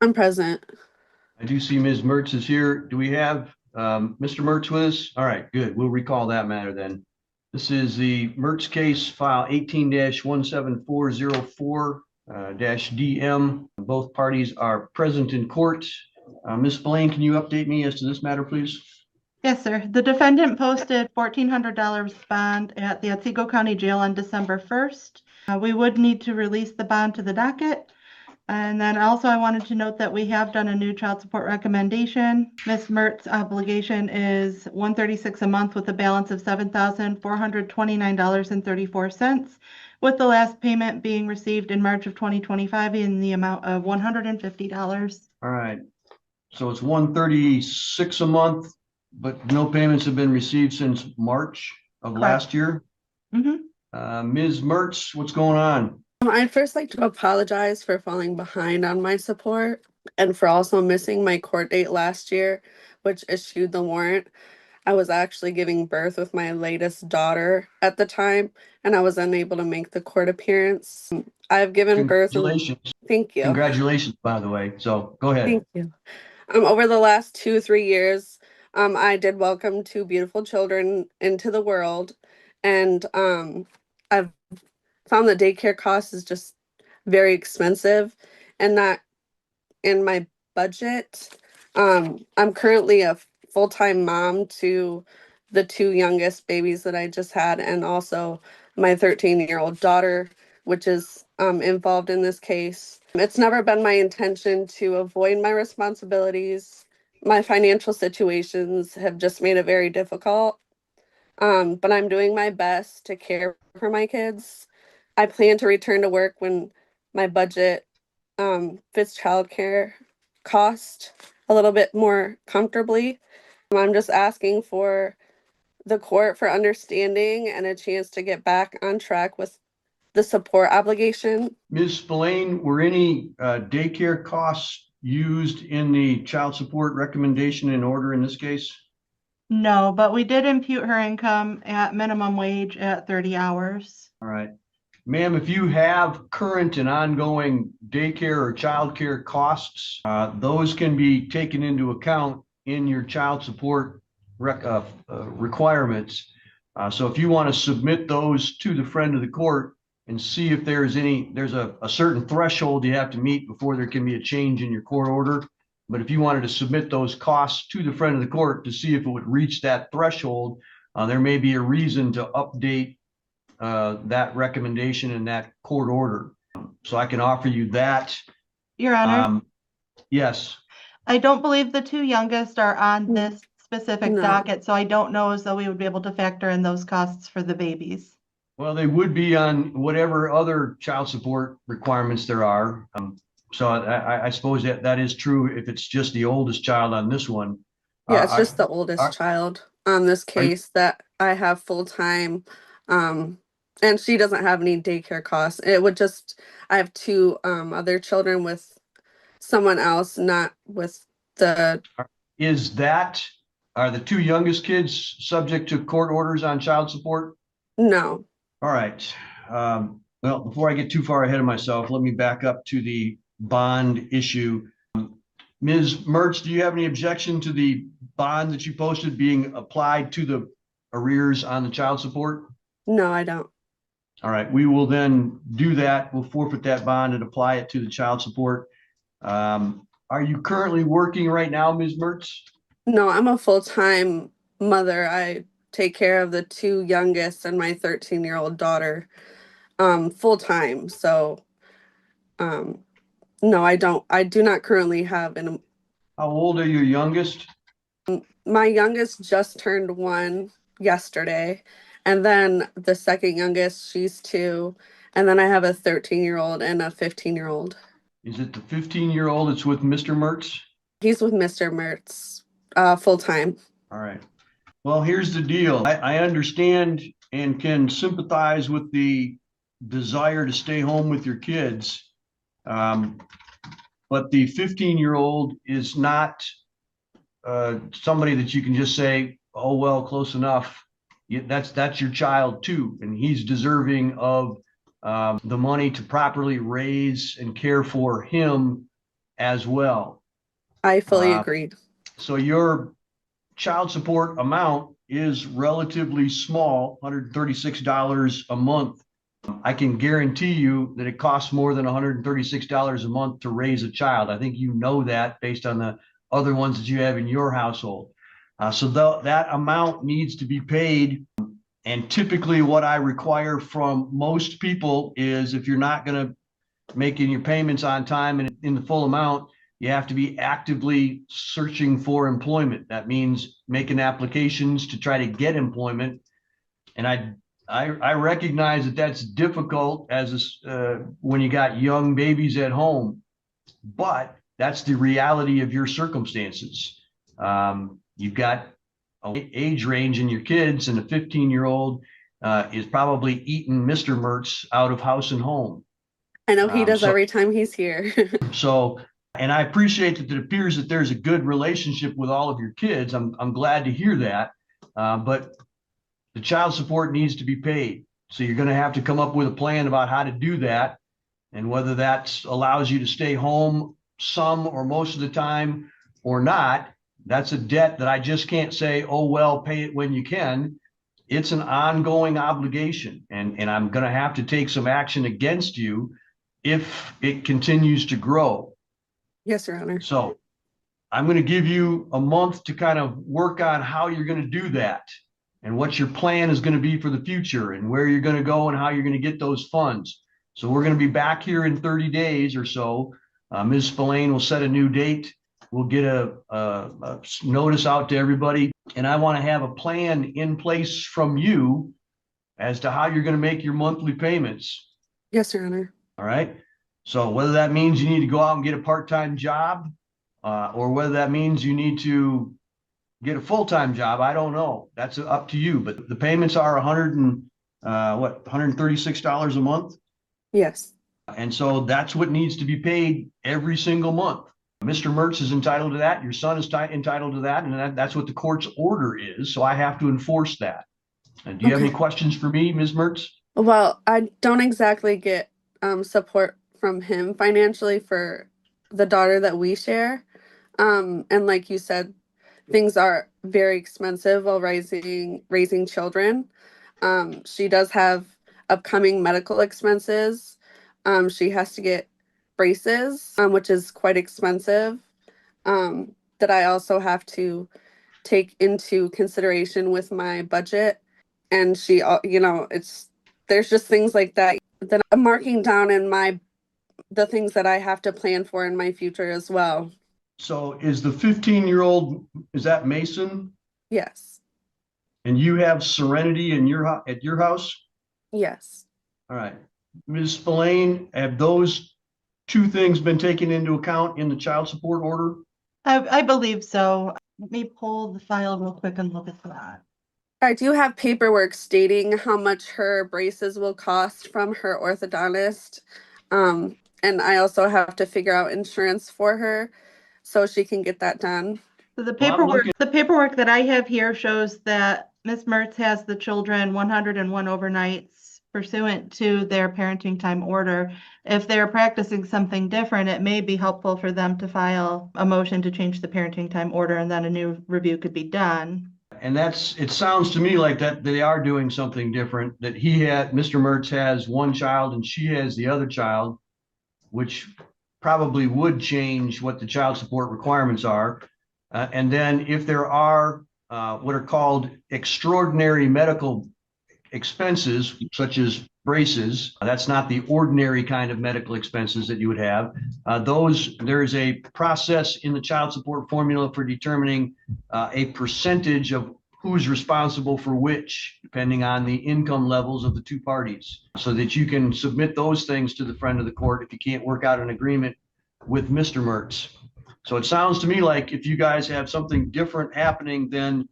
I'm present. I do see Ms. Mertz is here. Do we have Mr. Mertz with us? All right, good. We'll recall that matter then. This is the Mertz case file 18-17404 DM. Both parties are present in court. Ms. Blaine, can you update me as to this matter, please? Yes, sir. The defendant posted $1,400 bond at the Otsego County Jail on December 1st. We would need to release the bond to the docket. And then also I wanted to note that we have done a new child support recommendation. Ms. Mertz's obligation is $136 a month with a balance of $7,429.34, with the last payment being received in March of 2025 in the amount of $150. All right. So it's 136 a month, but no payments have been received since March of last year. Ms. Mertz, what's going on? I'd first like to apologize for falling behind on my support and for also missing my court date last year, which issued the warrant. I was actually giving birth with my latest daughter at the time, and I was unable to make the court appearance. I've given birth. Congratulations. Thank you. Congratulations, by the way. So go ahead. Thank you. Over the last 2-3 years, I did welcome 2 beautiful children into the world, and I've found that daycare costs is just very expensive and not in my budget. I'm currently a full-time mom to the 2 youngest babies that I just had, and also my 13-year-old daughter, which is involved in this case. It's never been my intention to avoid my responsibilities. My financial situations have just made it very difficult. But I'm doing my best to care for my kids. I plan to return to work when my budget fits childcare cost a little bit more comfortably. I'm just asking for the court for understanding and a chance to get back on track with the support obligation. Ms. Spillane, were any daycare costs used in the child support recommendation in order in this case? No, but we did impute her income at minimum wage at 30 hours. All right. Ma'am, if you have current and ongoing daycare or childcare costs, those can be taken into account in your child support requirements. So if you want to submit those to the friend of the court and see if there's a certain threshold you have to meet before there can be a change in your court order. But if you wanted to submit those costs to the friend of the court to see if it would reach that threshold, there may be a reason to update that recommendation in that court order. So I can offer you that. Your Honor. Yes. I don't believe the 2 youngest are on this specific docket, so I don't know as though we would be able to factor in those costs for the babies. Well, they would be on whatever other child support requirements there are. So I suppose that is true if it's just the oldest child on this one. Yeah, it's just the oldest child on this case that I have full-time. And she doesn't have any daycare costs. It would just, I have 2 other children with someone else, not with the. Are the 2 youngest kids subject to court orders on child support? No. All right. Well, before I get too far ahead of myself, let me back up to the bond issue. Ms. Mertz, do you have any objection to the bond that you posted being applied to the arrears on the child support? No, I don't. All right, we will then do that. We'll forfeit that bond and apply it to the child support. Are you currently working right now, Ms. Mertz? No, I'm a full-time mother. I take care of the 2 youngest and my 13-year-old daughter full-time. So no, I do not currently have an. How old are your youngest? My youngest just turned 1 yesterday. And then the second youngest, she's 2. And then I have a 13-year-old and a 15-year-old. Is it the 15-year-old that's with Mr. Mertz? He's with Mr. Mertz, full-time. All right. Well, here's the deal. I understand and can sympathize with the desire to stay home with your kids. But the 15-year-old is not somebody that you can just say, oh, well, close enough. That's your child too, and he's deserving of the money to properly raise and care for him as well. I fully agree. So your child support amount is relatively small, $136 a month. I can guarantee you that it costs more than $136 a month to raise a child. I think you know that based on the other ones that you have in your household. So that amount needs to be paid. And typically what I require from most people is if you're not going to make your payments on time and in the full amount, you have to be actively searching for employment. That means making applications to try to get employment. And I recognize that that's difficult as when you got young babies at home, but that's the reality of your circumstances. You've got an age range in your kids, and a 15-year-old is probably eating Mr. Mertz out of house and home. I know he does every time he's here. So, and I appreciate that it appears that there's a good relationship with all of your kids. I'm glad to hear that. But the child support needs to be paid. So you're going to have to come up with a plan about how to do that. And whether that allows you to stay home some or most of the time or not, that's a debt that I just can't say, oh, well, pay it when you can. It's an ongoing obligation. And I'm going to have to take some action against you if it continues to grow. Yes, Your Honor. So I'm going to give you a month to kind of work on how you're going to do that and what your plan is going to be for the future and where you're going to go and how you're going to get those funds. So we're going to be back here in 30 days or so. Ms. Spillane will set a new date. We'll get a notice out to everybody. And I want to have a plan in place from you as to how you're going to make your monthly payments. Yes, Your Honor. All right. So whether that means you need to go out and get a part-time job or whether that means you need to get a full-time job, I don't know. That's up to you. But the payments are $136 a month? Yes. And so that's what needs to be paid every single month. Mr. Mertz is entitled to that. Your son is entitled to that. And that's what the court's order is. So I have to enforce that. And do you have any questions for me, Ms. Mertz? Well, I don't exactly get support from him financially for the daughter that we share. And like you said, things are very expensive while raising children. She does have upcoming medical expenses. She has to get braces, which is quite expensive, that I also have to take into consideration with my budget. And she, there's just things like that I'm marking down in the things that I have to plan for in my future as well. So is the 15-year-old, is that Mason? Yes. And you have Serenity at your house? Yes. All right. Ms. Spillane, have those two things been taken into account in the child support order? I believe so. Let me pull the file real quick and look at that. I do have paperwork stating how much her braces will cost from her orthodontist. And I also have to figure out insurance for her so she can get that done. So the paperwork that I have here shows that Ms. Mertz has the children 101 overnights pursuant to their parenting time order. If they're practicing something different, it may be helpful for them to file a motion to change the parenting time order, and then a new review could be done. And it sounds to me like that they are doing something different, that Mr. Mertz has one child and she has the other child, which probably would change what the child support requirements are. And then if there are what are called extraordinary medical expenses, such as braces, that's not the ordinary kind of medical expenses that you would have. There is a process in the child support formula for determining a percentage of who's responsible for which, depending on the income levels of the two parties, so that you can submit those things to the friend of the court if you can't work out an agreement with Mr. Mertz. So it sounds to me like if you guys have something different happening than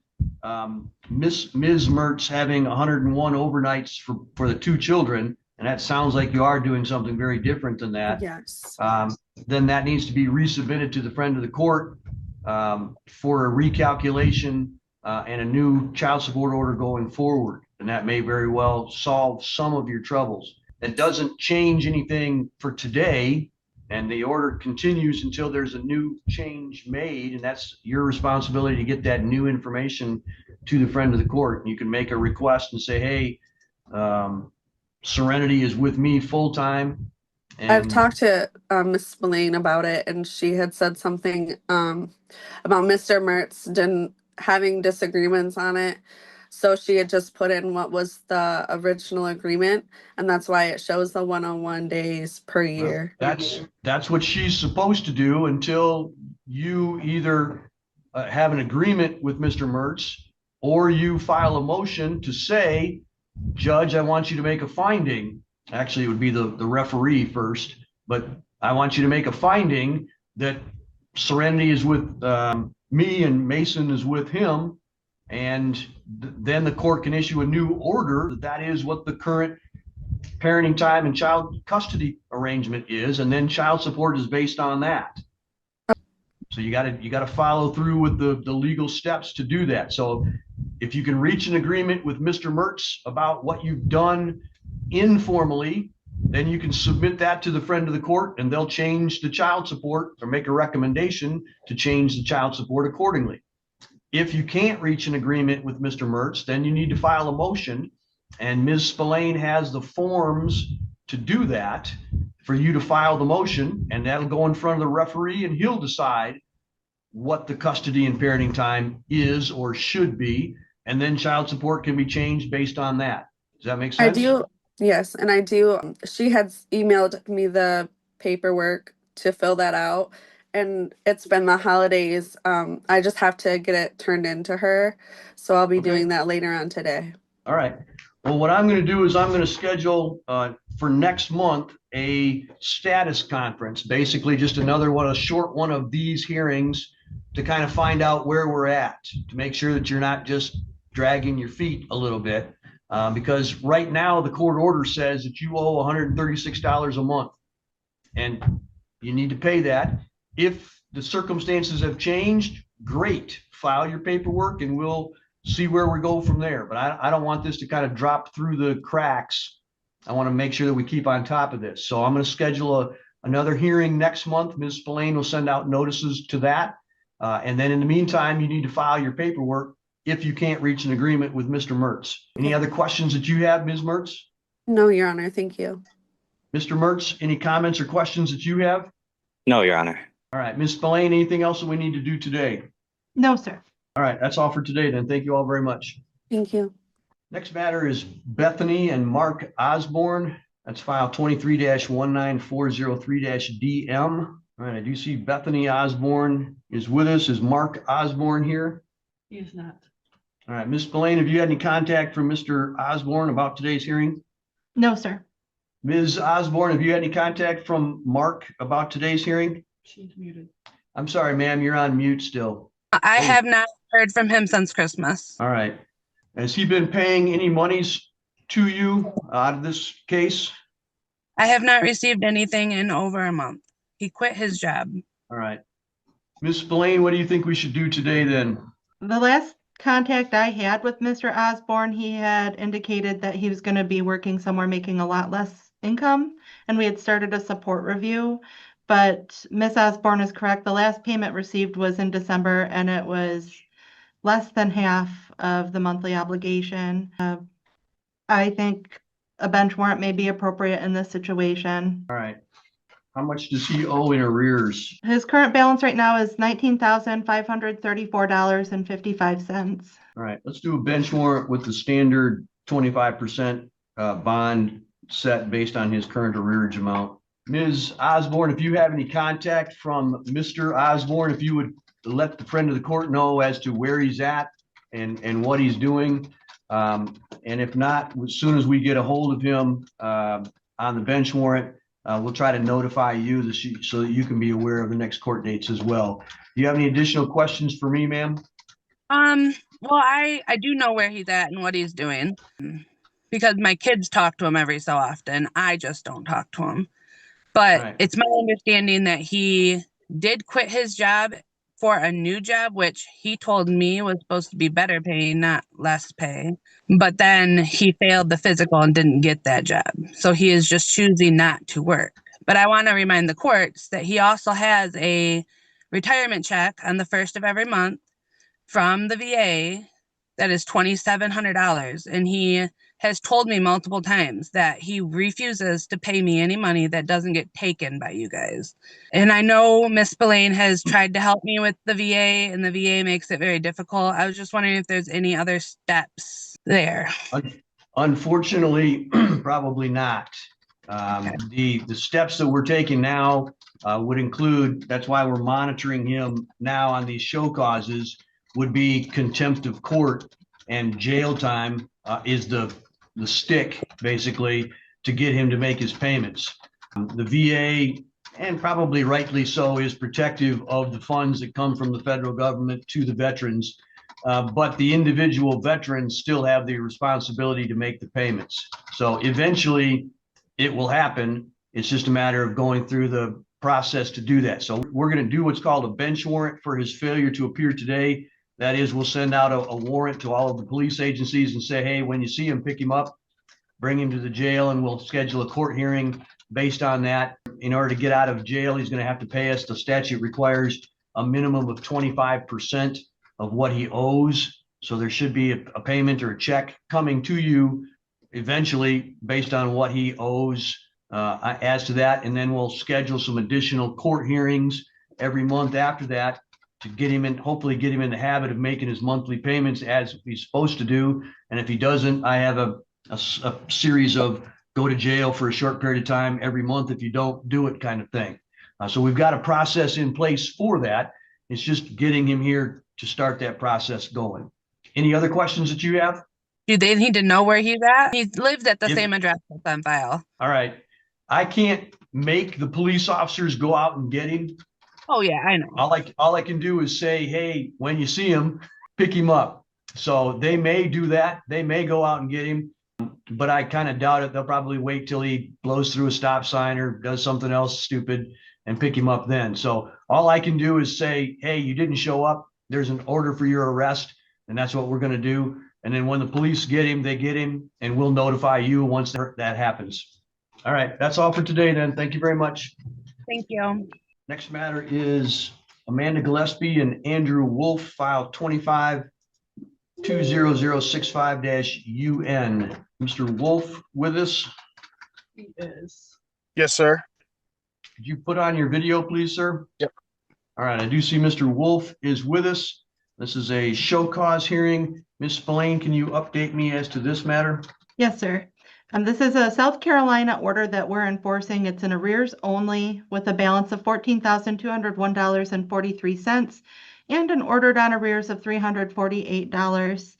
Ms. Mertz having 101 overnights for the two children, and that sounds like you are doing something very different than that. Yes. Then that needs to be resubmitted to the friend of the court for a recalculation and a new child support order going forward. And that may very well solve some of your troubles. It doesn't change anything for today, and the order continues until there's a new change made, and that's your responsibility to get that new information to the friend of the court. You can make a request and say, hey, Serenity is with me full time. I've And talked to Miss Spillane about it, and she had said something about Mr. Mertz didn't having disagreements on it. So she had just put in what was the original agreement, and that's why it shows the 101 days per year. that's what she's supposed to do until you either have an agreement with Mr. Mertz, or you file a motion to say, Judge, I want you to make a finding. Actually, it would be the referee first, but I want you to make a finding that Serenity is with me and Mason is with him. And then the court can issue a new order that is what the current parenting time and child custody arrangement is, and then child support is based on that. So you got to follow through with the legal steps to do that. So if you can reach an agreement with Mr. Mertz about what you've done informally, then you can submit that to the friend of the court, and they'll change the child support or make a recommendation to change the child support accordingly. If you can't reach an agreement with Mr. Mertz, then you need to file a motion, and Ms. Spillane has the forms to do that for you to file the motion, and that'll go in front of the referee, and he'll decide what the custody and parenting time is or should be, and then child support can be changed based on that. Does that make sense? I do, yes, and I do. She had emailed me the paperwork to fill that out, and it's been the holidays. I just have to get it turned into her, so I'll be doing that later on today. All right. Well, what I'm going to do is I'm going to schedule for next month a status conference, basically just another one, a short one of these hearings to kind of find out where we're at, to make sure that you're not just dragging your feet a little bit. Because right now the court order says that you owe $136 a month, and you need to pay that. If the circumstances have changed, great, file your paperwork and we'll see where we go from there. But I don't want this to kind of drop through the cracks. I want to make sure that we keep on top of this. So I'm going to schedule another hearing next month. Ms. Spillane will send out notices to that. And then in the meantime, you need to file your paperwork if you can't reach an agreement with Mr. Mertz. Any other questions that you have, Ms. Mertz? No, Your Honor, thank you. Mr. Mertz, any comments or questions that you have? No, Your Honor. All right, Ms. Spillane, anything else that we need to do today? No, sir. All right, that's all for today then. Thank you all very much. Thank you. Next matter is Bethany and Mark Osborne. That's file 23-19403-DM. All right, I do see Bethany Osborne is with us. Is Mark Osborne here? He is not. All right, Ms. Spillane, have you had any contact from Mr. Osborne about today's hearing? No, sir. Ms. Osborne, have you had any contact from Mark about today's hearing? She's muted. I'm sorry, ma'am, you're on mute still. I have not heard from him since Christmas. All right. Has he been paying any monies to you out of this case? I have not received anything in over a month. He quit his job. All right. Ms. Spillane, what do you think we should do today then? The last contact I had with Mr. Osborne, he had indicated that he was going to be working somewhere making a lot less income, and we had started a support review. But Ms. Osborne is correct. The last payment received was in December, and it was less than half of the monthly obligation. I think a bench warrant may be appropriate in this situation. All right. How much does he owe in arrears? His current balance right now is $19,534.55. All right. Let's do a bench warrant with the standard 25% bond set based on his current arrearage amount. Ms. Osborne, if you have any contact from Mr. Osborne, if you would let the friend of the court know as to where he's at and what he's doing. And if not, as soon as we get a hold of him on the bench warrant, we'll try to notify you so that you can be aware of the next court dates as well. Do you have any additional questions for me, ma'am? Well, I do know where he's at and what he's doing because my kids talk to him every so often. I just don't talk to him. But Right. It's my understanding that he did quit his job for a new job, which he told me was supposed to be better pay, not less pay. But then he failed the physical and didn't get that job. So he is just choosing not to work. But I want to remind the courts that he also has a retirement check on the 1st of every month from the VA that is $2,700. And he has told me multiple times that he refuses to pay me any money that doesn't get taken by you guys. And I know Miss Spillane has tried to help me with the VA, and the VA makes it very difficult. I was just wondering if there's any other steps there. Unfortunately, probably not. The steps that we're taking now would include, that's why we're monitoring him now on these show causes, would be contempt of court, and jail time is the stick, basically, to get him to make his payments. The VA, and probably rightly so, is protective of the funds that come from the federal government to the veterans. But the individual veterans still have the responsibility to make the payments. So eventually it will happen. It's just a matter of going through the process to do that. So we're going to do what's called a bench warrant for his failure to appear today. That is, we'll send out a warrant to all of the police agencies and say, hey, when you see him, pick him up, bring him to the jail, and we'll schedule a court hearing based on that. In order to get out of jail, he's going to have to pay us. The statute requires a minimum of 25% of what he owes. So there should be a payment or a check coming to you eventually based on what he owes as to that. And then we'll schedule some additional court hearings every month after that to get him in, hopefully get him in the habit of making his monthly payments as he's supposed to do. And if he doesn't, I have a series of go to jail for a short period of time every month if you don't do it kind of thing. So we've got a process in place for that. It's just getting him here to start that process going. Any other questions that you have? Do they need to know where he's at? He lives at the same address that's on file. All right. I can't make the police officers go out and get him. Oh yeah, I know. All I can do is say, hey, when you see him, pick him up. So they may do that. They may go out and get him, but I kind of doubt it. They'll probably wait till he blows through a stop sign or does something else stupid and pick him up then. So all I can do is say, hey, you didn't show up. There's an order for your arrest, and that's what we're going to do. And then when the police get him, they get him, and we'll notify you once that happens. All right. That's all for today then. Thank you very much. Thank you. Next matter is Amanda Gillespie and Andrew Wolf, file 25-20065-UN. Mr. Wolf with us? He is. Yes, sir. Could you put on your video, please, sir? Yep. All right. I do see Mr. Wolf is with us. This is a show cause hearing. Ms. Spillane, can you update me as to this matter? Yes, sir. This is a South Carolina order that we're enforcing. It's in arrears only with a balance of $14,201.43 and an ordered on arrears of $348.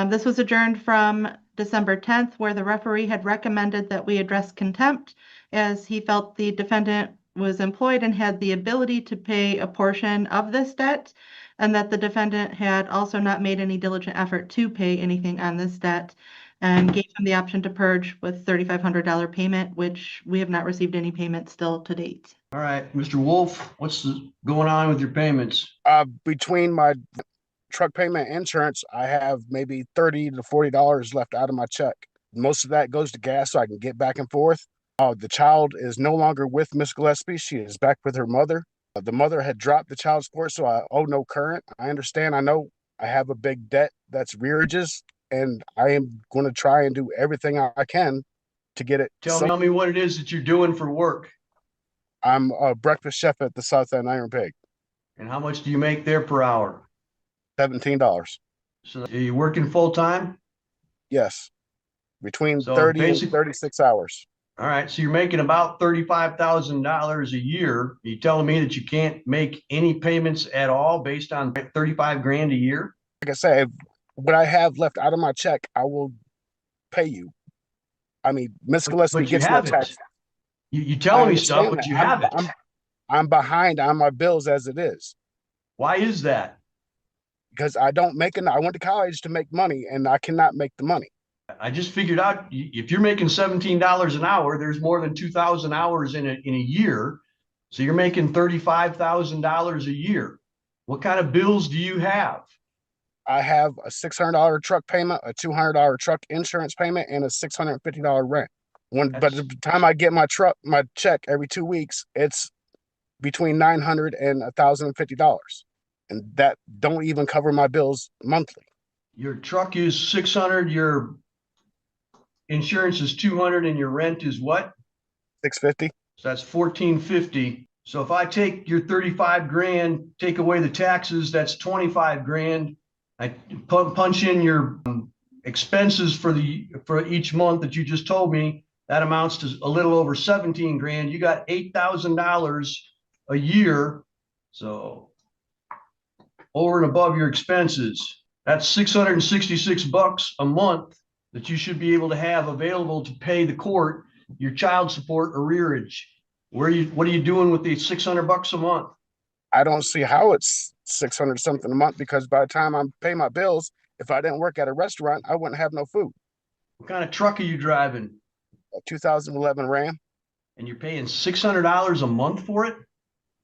This was adjourned from December 10th, where the referee had recommended that we address contempt as he felt the defendant was employed and had the ability to pay a portion of this debt, and that the defendant had also not made any diligent effort to pay anything on this debt, and gave him the option to purge with $3,500 payment, which we have not received any payment still to date. All right, Mr. Wolf, what's going on with your payments? Between my truck payment and insurance, I have maybe $30 to $40 left out of my check. Most of that goes to gas so I can get back and forth. The child is no longer with Miss Gillespie. She is back with her mother. The mother had dropped the child support, so I owe no current. I understand. I know I have a big debt that's rearages, and I am going to try and do everything I can to get it. Tell me what it is that you're doing for work. I'm a breakfast chef at the South End Iron Pig. And how much do you make there per hour? $17. So are you working full time? Yes. Between So 30 and 36 hours. All right. So you're making about $35,000 a year. Are you telling me that you can't make any payments at all based on 35 grand a year? Like I said, what I have left out of my check, I will pay you. I mean, Miss Gillespie gets no tax. You telling me stuff, but you haven't. I'm behind on my bills as it is. Why is that? Because I don't make enough. I went to college to make money, and I cannot make the money. I just figured out if you're making $17 an hour, there's more than 2,000 hours in a year. So you're making $35,000 a year. What kind of bills do you have? I have a $600 truck payment, a $200 truck insurance payment, and a $650 rent. But the time I get my check every 2 weeks, it's between $900 and $1,050, and that don't even cover my bills monthly. Your truck is 600, your insurance is 200, and your rent is what? $650. So that's 1450. So if I take your 35 grand, take away the taxes, that's 25 grand. I punch in your expenses for each month that you just told me, that amounts to a little over 17 grand. You got $8,000 a year. So over and above your expenses, that's $666 a month that you should be able to have available to pay the court your child support arrearage. What are you doing with the $600 a month? I don't see how it's 600 something a month, because by the time I pay my bills, if I didn't work at a restaurant, I wouldn't have no food. What kind of truck are you driving? A 2011 Ram. And you're paying $600 a month for it?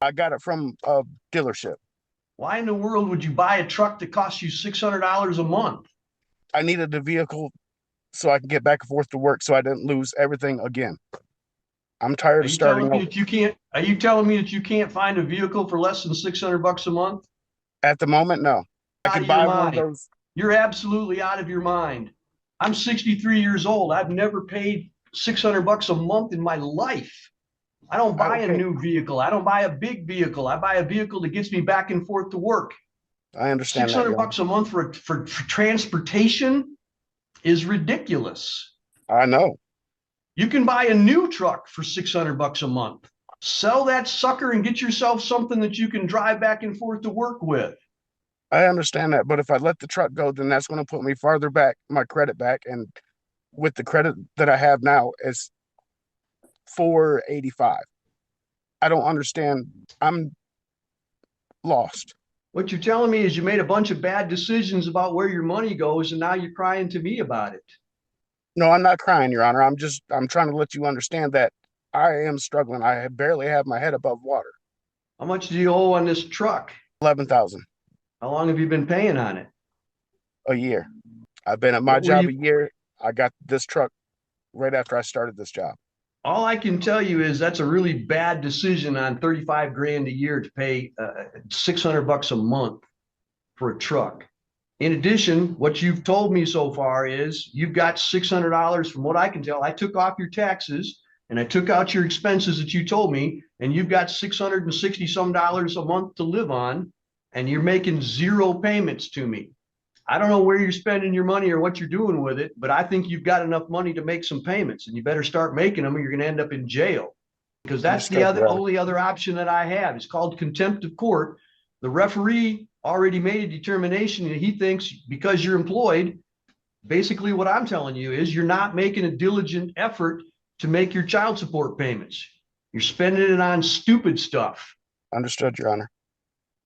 I got it from a dealership. Why in the world would you buy a truck that costs you $600 a month? I needed the vehicle so I can get back and forth to work, so I didn't lose everything again. I'm tired of starting over. Are you telling me that you can't find a vehicle for less than $600 a month? At the moment, no. I could buy one of those. You're absolutely out of your mind. I'm 63 years old. I've never paid $600 a month in my life. I don't buy a new vehicle. I don't buy a big vehicle. I buy a vehicle that gets me back and forth to work. I understand. $600 a month for transportation is ridiculous. I know. You can buy a new truck for $600 a month. Sell that sucker and get yourself something that you can drive back and forth to work with. I understand that, but if I let the truck go, then that's going to put me farther back, my credit back, and with the credit that I have now, it's 485. I don't understand. I'm lost. What you're telling me is you made a bunch of bad decisions about where your money goes, and now you're crying to me about it. No, I'm not crying, Your Honor. I'm trying to let you understand that I am struggling. I barely have my head above water. How much do you owe on this truck? $11,000. How long have you been paying on it? A year. I've been at my job a year. I got this truck right after I started this job. All I can tell you is that's a really bad decision on 35 grand a year to pay $600 a month for a truck. In addition, what you've told me so far is you've got $600 from what I can tell. I took off your taxes and I took out your expenses that you told me, and you've got $660 some a month to live on, and you're making zero payments to me. I don't know where you're spending your money or what you're doing with it, but I think you've got enough money to make some payments, and you better start making them or you're going to end up in jail, because that's the only other option that I have. It's called contempt of court. The referee already made a determination that he thinks because you're employed, basically what I'm telling you is you're not making a diligent effort to make your child support payments. You're spending it on stupid stuff. Understood, Your Honor.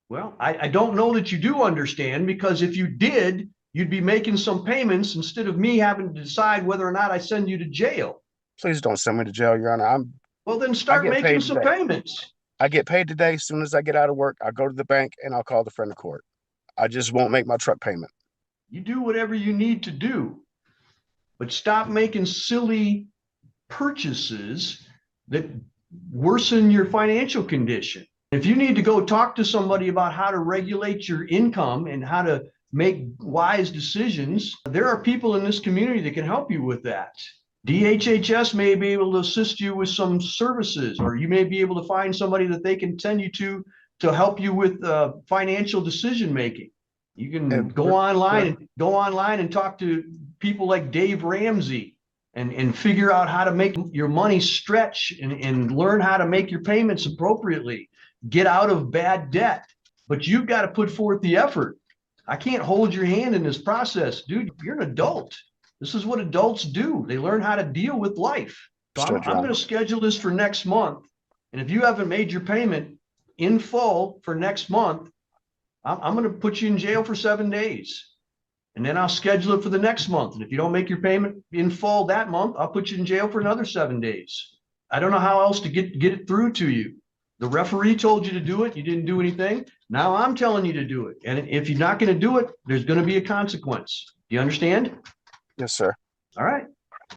Well, I don't know that you do understand, because if you did, you'd be making some payments instead of me having to decide whether or not I send you to jail. Please don't send me to jail, Your Honor. Well, then start making some payments. I get paid today. As soon as I get out of work, I go to the bank and I'll call the friend of court. I just won't make my truck payment. You do whatever you need to do, but stop making silly purchases that worsen your financial condition. If you need to go talk to somebody about how to regulate your income and how to make wise decisions, there are people in this community that can help you with that. DHHS may be able to assist you with some services, or you may be able to find somebody that they can send you to help you with financial decision making. You can go online and talk to people like Dave Ramsey and figure out how to make your money stretch and learn how to make your payments appropriately. Get out of bad debt, but you've got to put forth the effort. I can't hold your hand in this process, dude. You're an adult. This is what adults do. They learn how to deal with life. So I'm going to schedule this for next month. And if you haven't made your payment in full for next month, I'm going to put you in jail for 7 days. And then I'll schedule it for the next month. And if you don't make your payment in full that month, I'll put you in jail for another 7 days. I don't know how else to get it through to you. The referee told you to do it. You didn't do anything. Now I'm telling you to do it. And if you're not going to do it, there's going to be a consequence. Do you understand? Yes, sir. All right.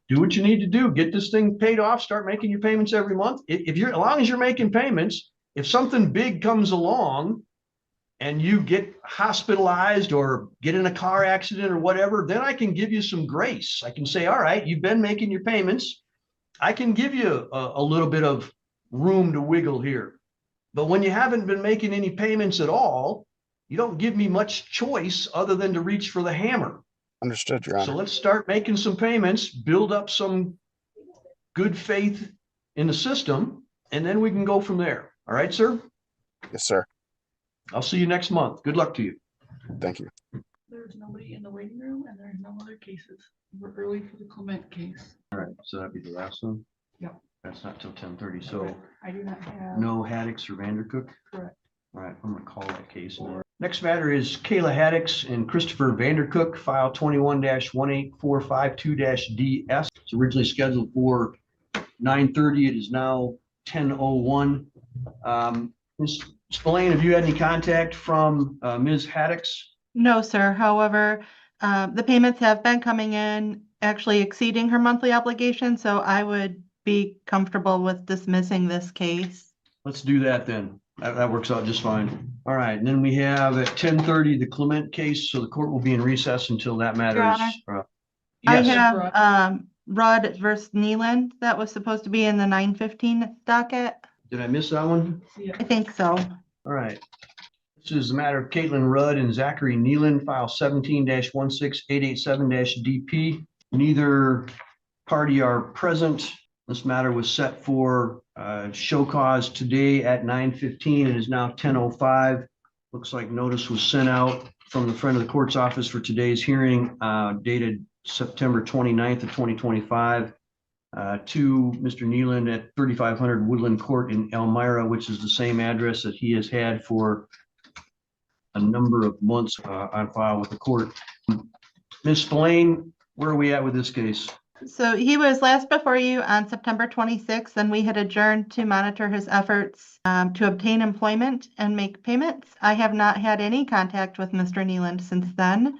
do what you need to do. Get this thing paid off. Start making your payments every month. If you're, as long as you're making payments, if something big comes along and you get hospitalized or get in a car accident or whatever, then I can give you some grace. I can say, all right, you've been making your payments. I can give you a little bit of room to wiggle here. But when you haven't been making any payments at all, you don't give me much choice other than to reach for the hammer. Understood, Your So Honor. let's start making some payments, build up some good faith in the system, and then we can go from there. All right, sir? Yes, sir. I'll see you next month. Good luck to you. Thank you. There's nobody in the waiting room and there's no other cases. We're early for the Clement case. All right, so that'd be the last one? Yep. That's not till 10:30, so I do not have. no Hadex or Vandercook? Correct. All right, I'm gonna call that case. Next matter is Kayla Hadex and Christopher Vandercook, file 21-18452-DS. It's originally scheduled for 9:30. It is now 10:01. Ms. Spillane, have you had any contact from Ms. Hadex? No, sir. However, the payments have been coming in, actually exceeding her monthly obligation, so I would be comfortable with dismissing this case. Let's do that then. That works out just fine. All right, and then we have at 10:30 the Clement case, so the court will be in recess until that matter Your is. I Yes, have Rudd versus Neland that was supposed to be in the 9:15 docket. did I miss that one? Yeah. I think so. All right. This is the matter of Caitlin Rudd and Zachary Neland, file 17-16887-DP. Neither party are present. This matter was set for show cause today at 9:15. It is now 10:05. Looks like notice was sent out from the friend of the court's office for today's hearing, dated September 29th of 2025, to Mr. Neland at 3500 Woodland Court in Elmira, which is the same address that he has had for a number of months on file with the court. Ms. Spillane, where are we at with this case? So he was last before you on September 26th, and we had adjourned to monitor his efforts to obtain employment and make payments. I have not had any contact with Mr. Neland since then.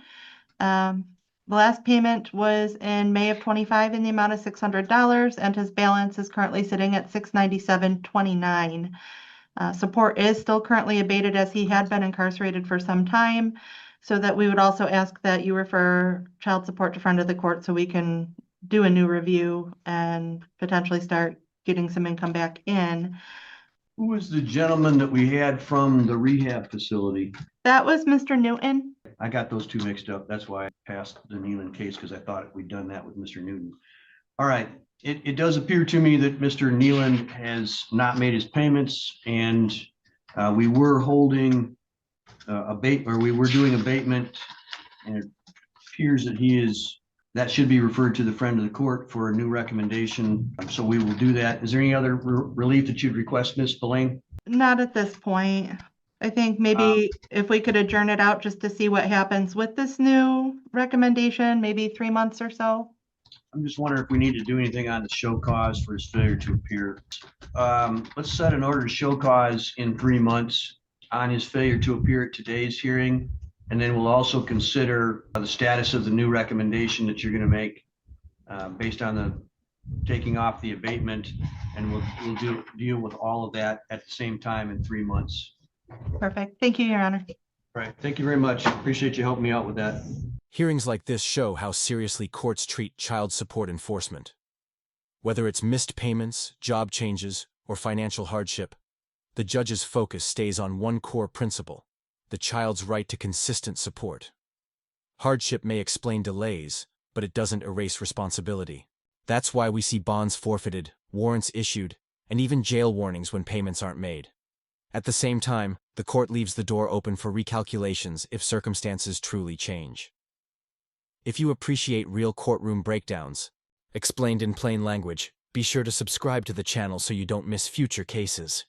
The last payment was in May of 25 in the amount of $600, and his balance is currently sitting at $697.29. Support is still currently abated as he had been incarcerated for some time, so that we would also ask that you refer child support to friend of the court so we can do a new review and potentially start getting some income back in. Who was the gentleman that we had from the rehab facility? That was Mr. Newton. I got those two mixed up. That's why I passed the Neland case, because I thought we'd done that with Mr. Newton. All right. It does appear to me that Mr. Neland has not made his payments, and we were holding we were doing abatement, and it appears that that should be referred to the friend of the court for a new recommendation. So we will do that. Is there any other relief that you'd request, Ms. Spillane? Not at this point. I think maybe if we could adjourn it out just to see what happens with this new recommendation, maybe 3 months or so. I'm just wondering if we need to do anything on the show cause for his failure to appear. Let's set an order to show cause in 3 months on his failure to appear at today's hearing. And then we'll also consider the status of the new recommendation that you're going to make based on the taking off the abatement. And we'll deal with all of that at the same time in 3 months. Perfect. Thank you, Your Honor. All right. Thank you very much. Appreciate you helping me out with that. Hearings like this show how seriously courts treat child support enforcement. Whether it's missed payments, job changes, or financial hardship, the judge's focus stays on one core principle: the child's right to consistent support. Hardship may explain delays, but it doesn't erase responsibility. That's why we see bonds forfeited, warrants issued, and even jail warnings when payments aren't made. At the same time, the court leaves the door open for recalculations if circumstances truly change. If you appreciate real courtroom breakdowns, explained in plain language, be sure to subscribe to the channel so you don't miss future cases.